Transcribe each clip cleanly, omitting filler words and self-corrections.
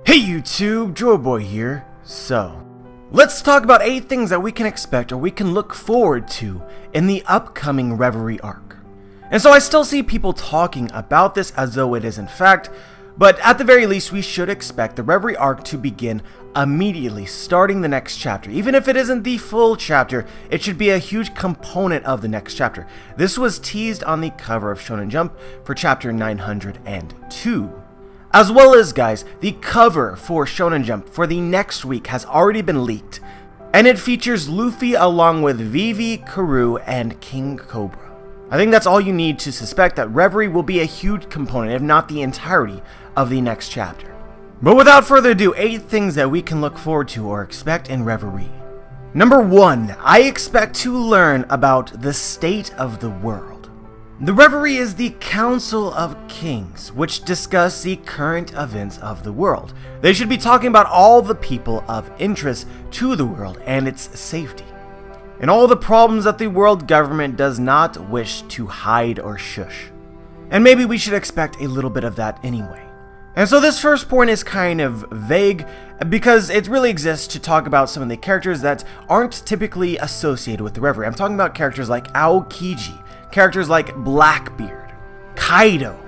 Hey YouTube, JoeBoy here. So, let's talk about 8 things that we can expect or we can look forward to in the upcoming Reverie arc. And so I still see people talking about this as though it is in fact, but at the very least we should expect the Reverie arc to begin immediately starting the next chapter. Even if it isn't the full chapter, it should be a huge component of the next chapter. This was teased on the cover of Shonen Jump for chapter 902. As well as, guys, the cover for Shonen Jump for the next week has already been leaked, and it features Luffy along with Vivi, Karoo, and King Cobra. I think that's all you need to suspect that Reverie will be a huge component, if not the entirety, of the next chapter. But without further ado, 8 things that we can look forward to or expect in Reverie. Number 1, I expect to learn about the state of the world. The Reverie is the Council of Kings, which discuss the current events of the world. They should be talking about all the people of interest to the world and its safety, and all the problems that the world government does not wish to hide or shush. And maybe we should expect a little bit of that anyway. And so this first point is kind of vague because it really exists to talk about some of the characters that aren't typically associated with the Reverie. I'm talking about characters like Aokiji, characters like Blackbeard, Kaido.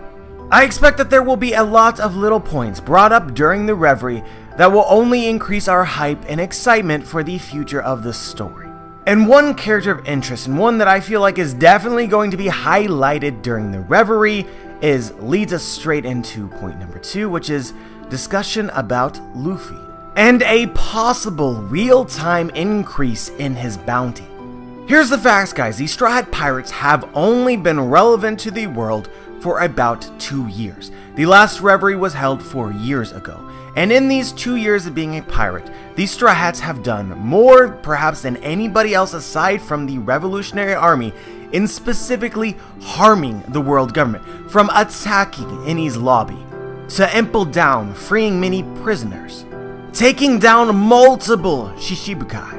I expect that there will be a lot of little points brought up during the Reverie that will only increase our hype and excitement for the future of the story. And one character of interest, and one that I feel like is definitely going to be highlighted during the Reverie, leads us straight into point number 2, which is discussion about Luffy, and a possible real-time increase in his bounty. Here's the facts, guys. The Straw Hat Pirates have only been relevant to the world for about 2 years. The last Reverie was held 4 years ago, and in these 2 years of being a pirate, the Straw Hats have done more perhaps than anybody else aside from the Revolutionary Army in specifically harming the world government, from attacking Enies Lobby, to Impel Down, freeing many prisoners, taking down multiple Shichibukai,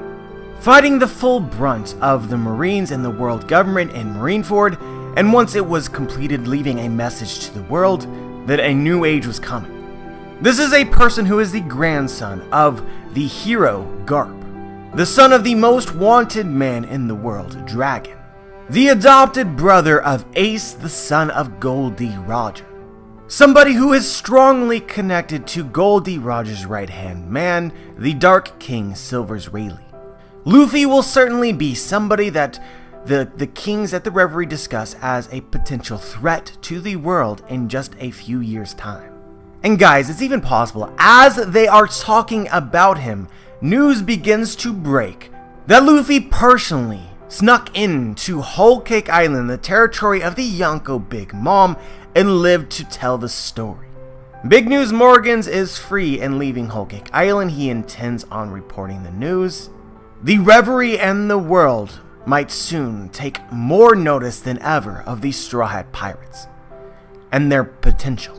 fighting the full brunt of the Marines and the world government in Marineford, and once it was completed, leaving a message to the world that a new age was coming. This is a person who is the grandson of the hero Garp, the son of the most wanted man in the world, Dragon, the adopted brother of Ace, the son of Gol D. Roger, somebody who is strongly connected to Gol D. Roger's right-hand man, the Dark King Silvers Rayleigh. Luffy will certainly be somebody that the kings at the Reverie discuss as a potential threat to the world in just a few years' time. And guys, it's even possible, as they are talking about him, news begins to break that Luffy personally snuck into Whole Cake Island, the territory of the Yonko Big Mom, and lived to tell the story. Big News Morgans is free and leaving Whole Cake Island. He intends on reporting the news. The Reverie and the world might soon take more notice than ever of these Straw Hat Pirates and their potential.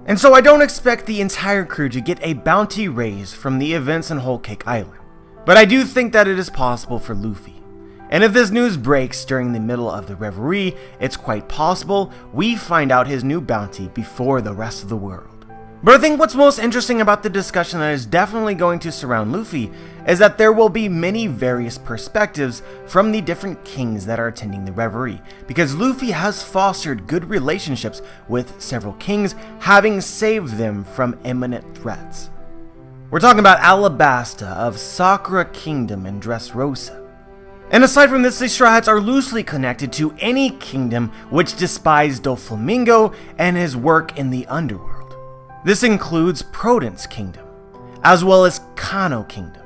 And so I don't expect the entire crew to get a bounty raise from the events in Whole Cake Island, but I do think that it is possible for Luffy. And if this news breaks during the middle of the Reverie, it's quite possible we find out his new bounty before the rest of the world. But I think what's most interesting about the discussion that is definitely going to surround Luffy is that there will be many various perspectives from the different kings that are attending the Reverie, because Luffy has fostered good relationships with several kings, having saved them from imminent threats. We're talking about Alabasta of Sakura Kingdom and Dressrosa. And aside from this, the Straw Hats are loosely connected to any kingdom which despised Doflamingo and his work in the underworld. This includes Prudence Kingdom, as well as Kano Kingdom,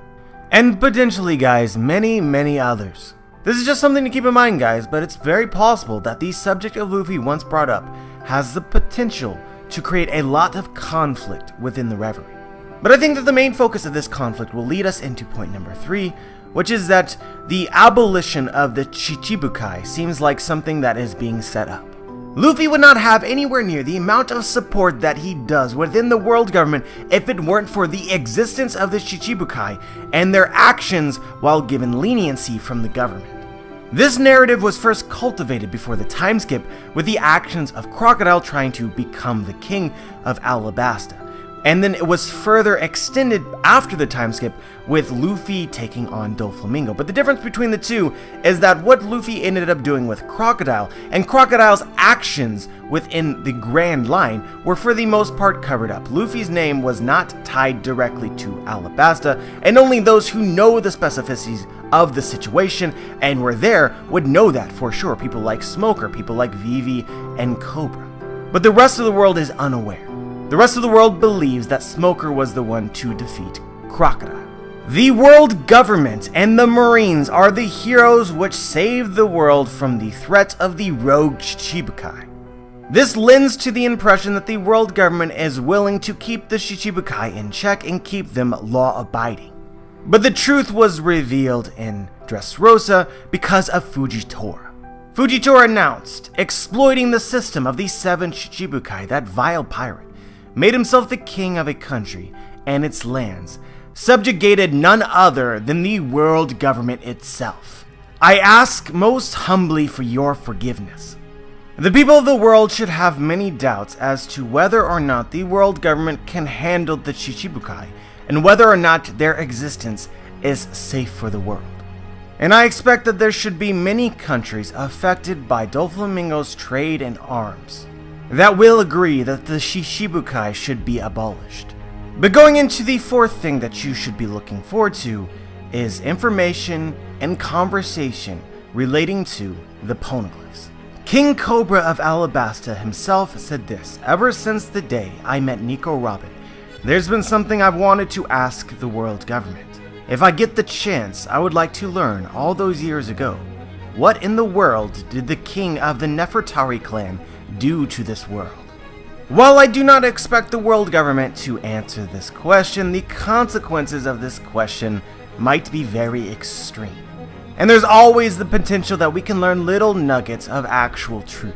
and potentially, guys, many others. This is just something to keep in mind, guys, but it's very possible that the subject of Luffy, once brought up, has the potential to create a lot of conflict within the Reverie. But I think that the main focus of this conflict will lead us into point number 3, which is that the abolition of the Shichibukai seems like something that is being set up. Luffy would not have anywhere near the amount of support that he does within the world government if it weren't for the existence of the Shichibukai and their actions while given leniency from the government. This narrative was first cultivated before the time skip with the actions of Crocodile trying to become the king of Alabasta, And then it was further extended after the time skip with Luffy taking on Doflamingo. But the difference between the two is that what Luffy ended up doing with Crocodile and Crocodile's actions within the Grand Line were for the most part covered up. Luffy's name was not tied directly to Alabasta, and only those who know the specificities of the situation and were there would know that for sure. People like Smoker, people like Vivi, and Cobra. But the rest of the world is unaware. The rest of the world believes that Smoker was the one to defeat Crocodile. The world government and the Marines are the heroes which saved the world from the threat of the rogue Shichibukai. This lends to the impression that the world government is willing to keep the Shichibukai in check and keep them law-abiding. But the truth was revealed in Dressrosa because of Fujitora. Fujitora announced, exploiting the system of the 7 Shichibukai, that vile pirate, made himself the king of a country and its lands, subjugated none other than the world government itself. I ask most humbly for your forgiveness. The people of the world should have many doubts as to whether or not the world government can handle the Shichibukai, and whether or not their existence is safe for the world. And I expect that there should be many countries affected by Doflamingo's trade in arms that will agree that the Shichibukai should be abolished. But going into the fourth thing that you should be looking forward to is information and conversation relating to the Poneglyphs. King Cobra of Alabasta himself said this: ever since the day I met Nico Robin, there's been something I've wanted to ask the world government. If I get the chance, I would like to learn all those years ago, what in the world did the king of the Nefertari clan do to this world? While I do not expect the world government to answer this question, the consequences of this question might be very extreme. And there's always the potential that we can learn little nuggets of actual truth.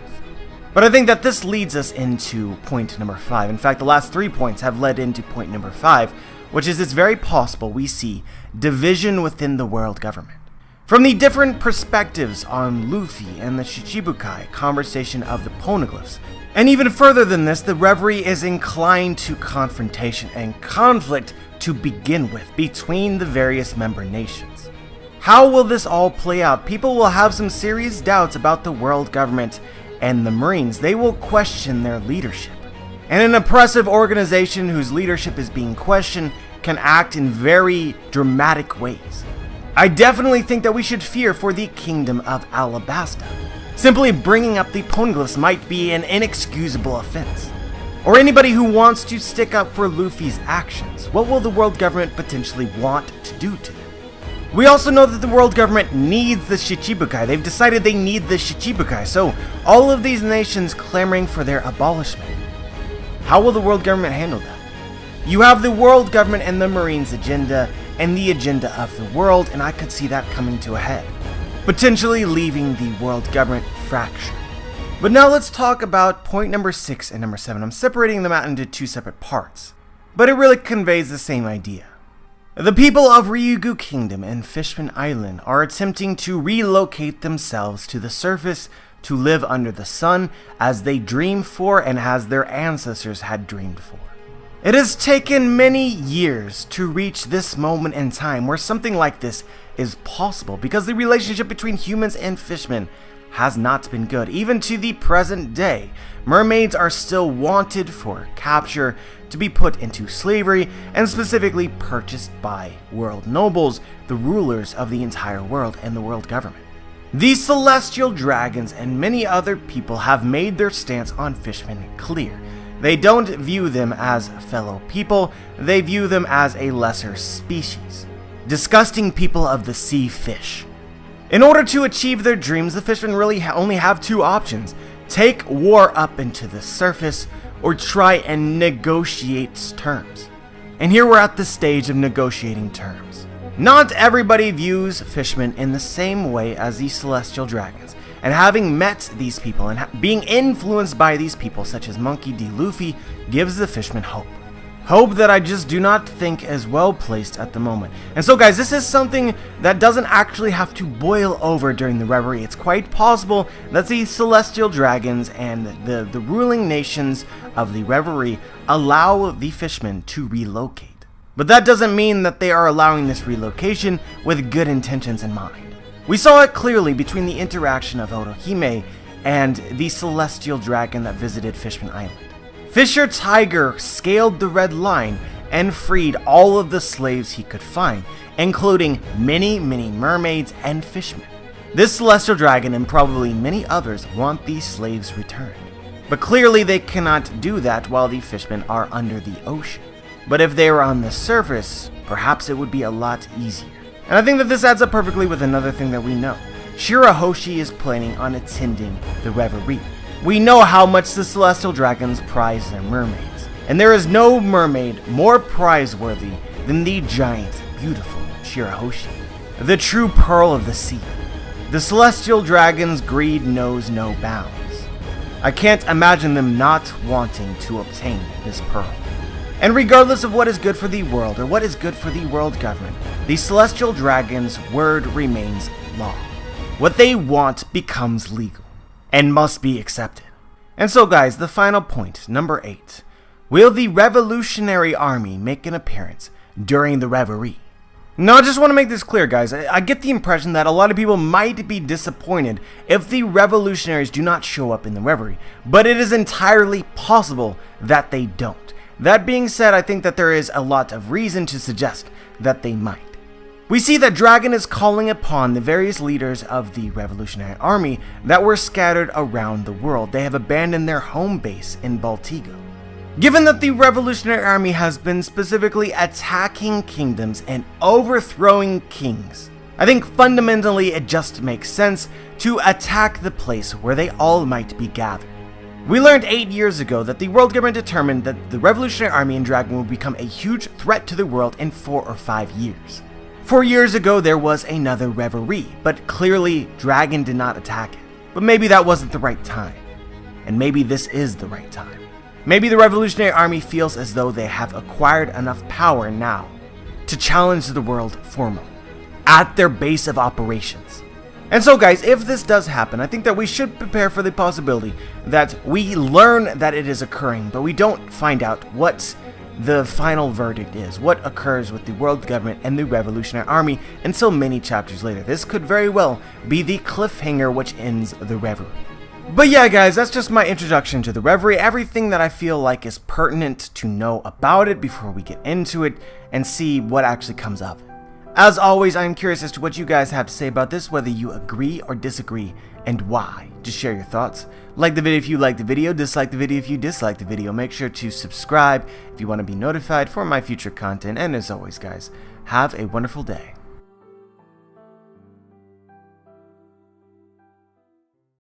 But I think that this leads us into point number 5. In fact, the last 3 points have led into point number 5, which is it's very possible we see division within the world government. From the different perspectives on Luffy and the Shichibukai, conversation of the Poneglyphs, and even further than this, the Reverie is inclined to confrontation and conflict to begin with between the various member nations. How will this all play out? People will have some serious doubts about the world government and the Marines. They will question their leadership. And an oppressive organization whose leadership is being questioned can act in very dramatic ways. I definitely think that we should fear for the kingdom of Alabasta. Simply bringing up the Poneglyphs might be an inexcusable offense. Or anybody who wants to stick up for Luffy's actions. What will the world government potentially want to do to them? We also know that the world government needs the Shichibukai. They've decided they need the Shichibukai, so all of these nations clamoring for their abolishment. How will the world government handle that? You have the world government and the Marines' agenda, and the agenda of the world, and I could see that coming to a head, potentially leaving the world government fractured. But now let's talk about point number 6 and number 7. I'm separating them out into 2 separate parts, but it really conveys the same idea. The people of Ryugu Kingdom and Fishman Island are attempting to relocate themselves to the surface to live under the sun as they dream for and as their ancestors had dreamed for. It has taken many years to reach this moment in time where something like this is possible, because the relationship between humans and fishmen has not been good. Even to the present day, mermaids are still wanted for capture, to be put into slavery, and specifically purchased by world nobles, the rulers of the entire world and the world government. These celestial dragons and many other people have made their stance on fishmen clear. They don't view them as fellow people, they view them as a lesser species. Disgusting people of the sea fish. In order to achieve their dreams, the fishmen really only have 2 options. Take war up into the surface, or try and negotiate terms. And here we're at the stage of negotiating terms. Not everybody views fishmen in the same way as the celestial dragons. And having met these people and being influenced by these people, such as Monkey D. Luffy, gives the fishmen hope. Hope that I just do not think is well placed at the moment. And so guys, this is something that doesn't actually have to boil over during the Reverie. It's quite possible that the celestial dragons and the ruling nations of the Reverie allow the fishmen to relocate. But that doesn't mean that they are allowing this relocation with good intentions in mind. We saw it clearly between the interaction of Orohime and the celestial dragon that visited Fishman Island. Fisher Tiger scaled the Red Line and freed all of the slaves he could find, including many mermaids and fishmen. This celestial dragon and probably many others want these slaves returned. But clearly they cannot do that while the fishmen are under the ocean. But if they were on the surface, perhaps it would be a lot easier. And I think that this adds up perfectly with another thing that we know. Shirahoshi is planning on attending the Reverie. We know how much the celestial dragons prize their mermaids, and there is no mermaid more prizeworthy than the giant, beautiful Shirahoshi, the true pearl of the sea. The celestial dragon's greed knows no bounds. I can't imagine them not wanting to obtain this pearl. And regardless of what is good for the world or what is good for the world government, the celestial dragon's word remains law. What they want becomes legal and must be accepted. And so guys, the final point, number 8. Will the Revolutionary Army make an appearance during the Reverie? Now I just want to make this clear guys, I get the impression that a lot of people might be disappointed if the revolutionaries do not show up in the Reverie, but it is entirely possible that they don't. That being said, I think that there is a lot of reason to suggest that they might. We see that Dragon is calling upon the various leaders of the Revolutionary Army that were scattered around the world. They have abandoned their home base in Baltigo. Given that the Revolutionary Army has been specifically attacking kingdoms and overthrowing kings, I think fundamentally it just makes sense to attack the place where they all might be gathered. We learned 8 years ago that the world government determined that the Revolutionary Army and Dragon would become a huge threat to the world in 4 or 5 years. 4 years ago there was another Reverie, but clearly Dragon did not attack it. But maybe that wasn't the right time. And maybe this is the right time. Maybe the Revolutionary Army feels as though they have acquired enough power now to challenge the world formally, at their base of operations. And so guys, if this does happen, I think that we should prepare for the possibility that we learn that it is occurring, but we don't find out what the final verdict is, what occurs with the world government and the Revolutionary Army until many chapters later. This could very well be the cliffhanger which ends the Reverie. But yeah guys, that's just my introduction to the Reverie, everything that I feel like is pertinent to know about it before we get into it and see what actually comes of it. As always, I am curious as to what you guys have to say about this, whether you agree or disagree, and why. Just share your thoughts. Like the video if you like the video, dislike the video if you dislike the video. Make sure to subscribe if you want to be notified for my future content, and as always guys, have a wonderful day.